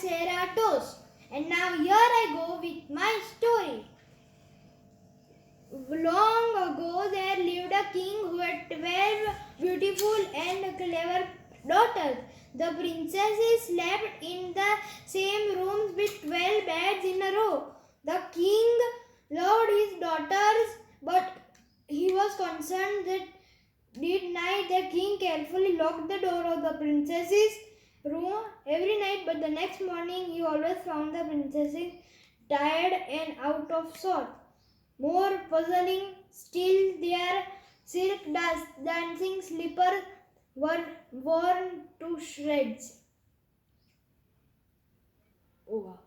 Triceratops. And now here I go with my story. Long ago there lived a king who had 12 beautiful and clever daughters. The princesses slept in the same rooms with 12 beds in a row. The king loved his daughters, but he was concerned that at night the king carefully locked the door of the princesses' room every night, but the next morning he always found the princesses tired and out of sorts. More puzzling still, their silk dancing slippers were worn to shreds. Oh, wow.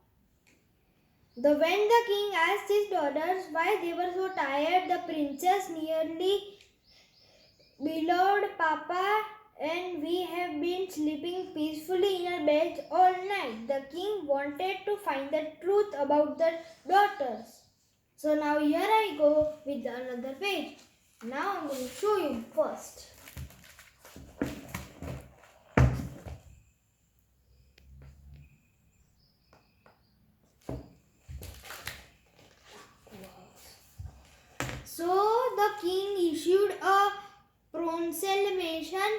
When the king asked his daughters why they were so tired, the princess nearly beloved Papa, and we have been sleeping peacefully in our beds all night. The king wanted to find the truth about the daughters. So now here I go with another page. Now I'm going to show you first. So the king issued a proclamation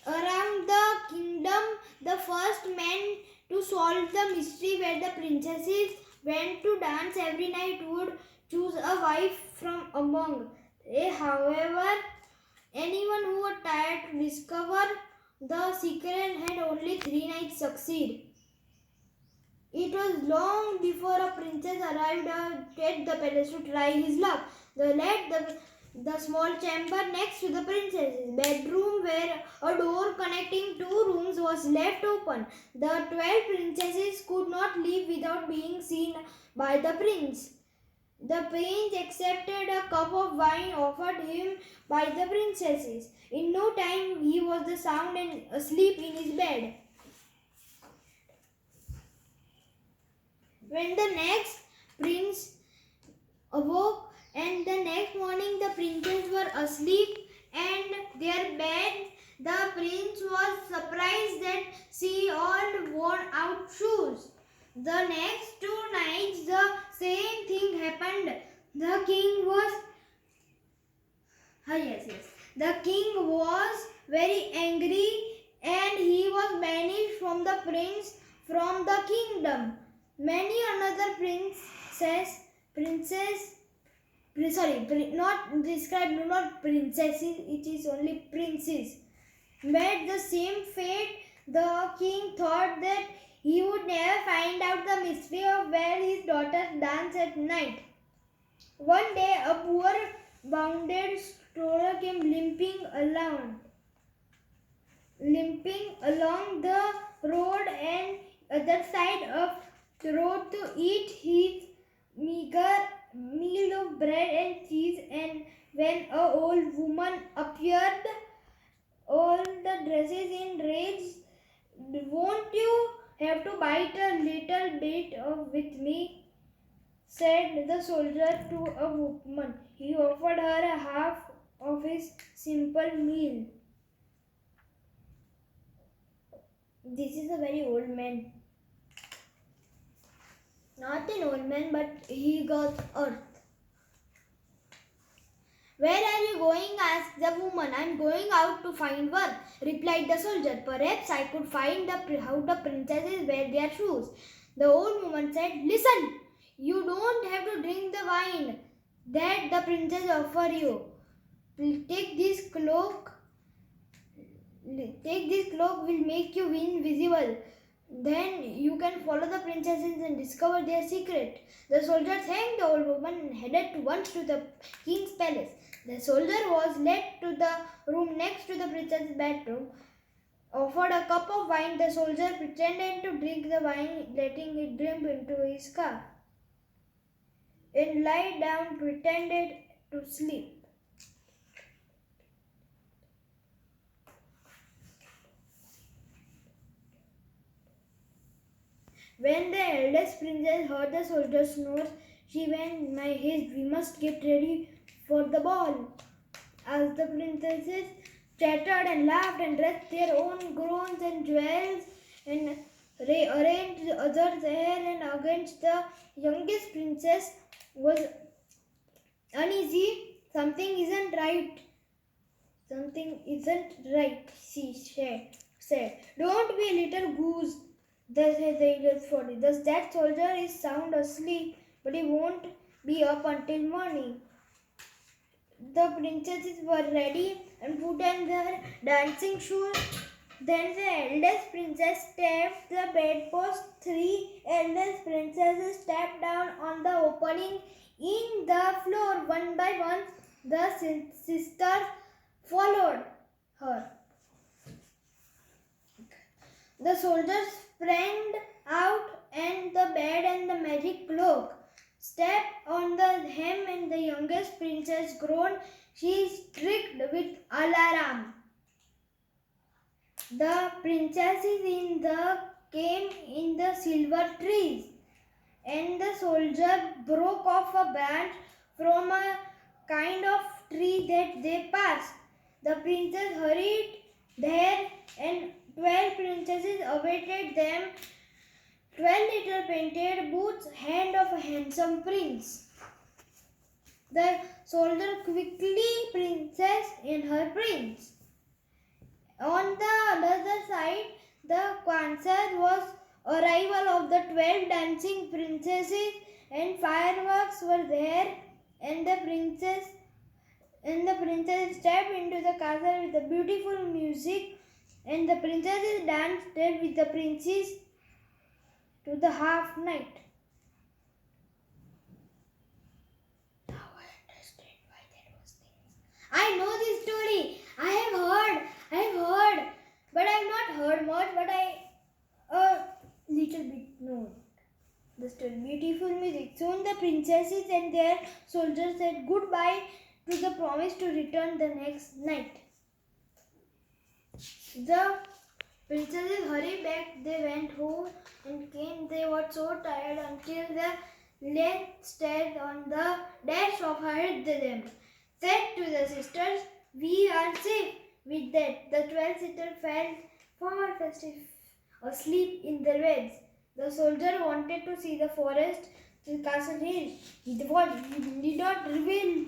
around the kingdom. The first man to solve the mystery where the princesses went to dance every night would choose a wife from among. However, anyone who was tired to discover the secret had only 3 nights succeed. It was long before a princess arrived at the palace to try his luck. They led the small chamber next to the princess's bedroom, where a door connecting 2 rooms was left open. The 12 princesses could not leave without being seen by the prince. The prince accepted a cup of wine offered him by the princesses. In no time he was sound and asleep in his bed. When the next prince awoke, and the next morning the princes were asleep and their beds, the prince was surprised that she all worn out shoes. The next 2 nights the same thing happened. The king was The king was very angry and he was banished from the kingdom. Many another not princesses, it is only princes, met the same fate. The king thought that he would never find out the mystery of where his daughters dance at night. One day a poor wounded stroller came limping along the road and other side of the road to eat his meager meal of bread and cheese, and when an old woman appeared, all the dresses in rage. "Won't you have to bite a little bit with me?" said the soldier to a woman. He offered her a half of his simple meal. This is a very old man. Not an old man, but he got earth. "Where are you going?" asked the woman. "I'm going out to find work," replied the soldier. "Perhaps I could find how the princesses wear their shoes." The old woman said, "Listen, you don't have to drink the wine that the princess offer you. Take this cloak. This cloak will make you invisible. Then you can follow the princesses and discover their secret." The soldier thanked the old woman and headed once to the king's palace. The soldier was led to the room next to the princess's bedroom. Offered a cup of wine, the soldier pretended to drink the wine, letting it drip into his cup, and lie down, pretended to sleep. When the eldest princess heard the soldier snore, she went, "My haste, we must get ready for the ball." As the princesses chattered and laughed and dressed their own crowns and jewels and arranged the others there and against the youngest princess was uneasy. Something isn't right. Something isn't right, she said. Don't be a little goose, said the eldest body. Thus that soldier is sound asleep, but he won't be up until morning. The princesses were ready and put on their dancing shoes. Then the eldest princess stepped the bedpost. Three eldest princesses stepped down on the opening in the floor. One by one, the sisters followed her. The soldiers sprang out and the bed and the magic cloak. Stepped on the hem and the youngest princess groaned. She shrieked with alarm. The princesses came in the silver trees, and the soldier broke off a branch from a kind of tree that they passed. The princess hurried there, and 12 princesses awaited them. 12 little painted boots, hand of a handsome prince. The soldier quickly princess and her prince. On the other side, the concert was arrival of the 12 dancing princesses, and fireworks were there, and the princess stepped into the castle with the beautiful music, and the princesses danced there with the princes to the half night. Now I understand why there was things. I know this story. I have heard, but I have not heard much, but I a little bit know the story. Beautiful music. Soon the princesses and their soldiers said goodbye to the promise to return the next night. The princesses hurried back. They went home and came. They were so tired until the lay stared on the dash of her them. Said to the sisters, "We are safe." With that, the 12 sisters fell fast asleep in their beds. The soldier wanted to see the forest, the castle hill. He did not reveal.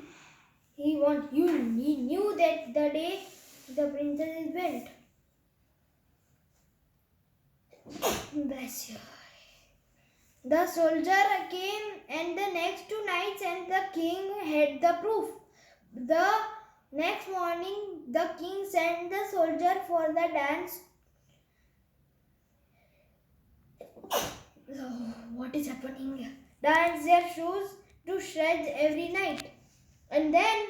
He knew that the day the princess went. Bless you. The soldier came, and the next 2 nights, and the king had the proof. The next morning, the king sent the soldier for the dance. What is happening? Dance their shoes to shreds every night. And then,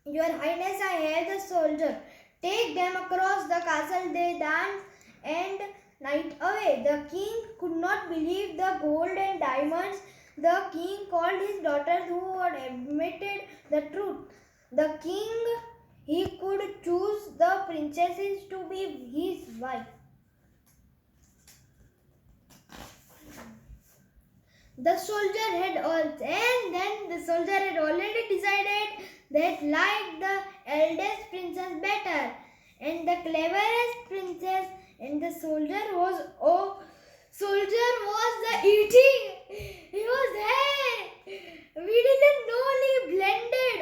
Your Highness, I have the soldier. Take them across the castle. They dance and night away. The king could not believe the gold and diamonds. The king called his daughters who had admitted the truth. The king, he could choose the princesses to be his wife. The soldier had already decided that liked the eldest princess better, and the cleverest princess, and the soldier was the eating. He was there. We didn't know he blended.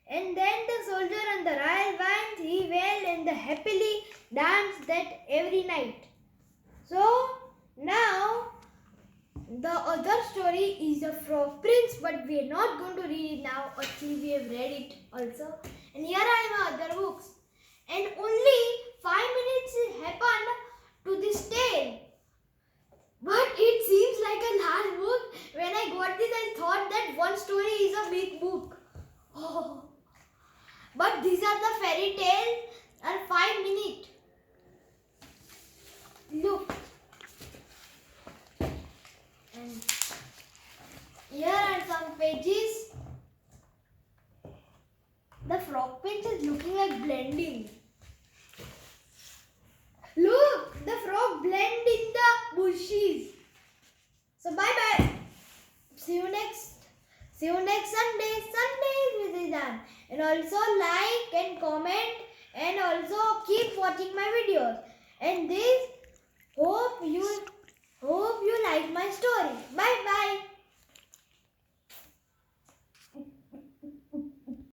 And then the soldier and the royal vines, he wailed and the happily danced that every night. So now the other story is the Frog Prince, but we are not going to read it now. Actually, we have read it also. And here are my other books. And only 5 minutes happened to this tale. But it seems like a large book. When I got this, I thought that one story is a big book. Oh. But these are the fairy tales and 5 minutes. Look. And here are some pages. The Frog Prince is looking like blending. Look, the frog blend in the bushes. So bye bye. See you next Sunday. Sunday with Hridaan. And also like and comment and also keep watching my videos. And this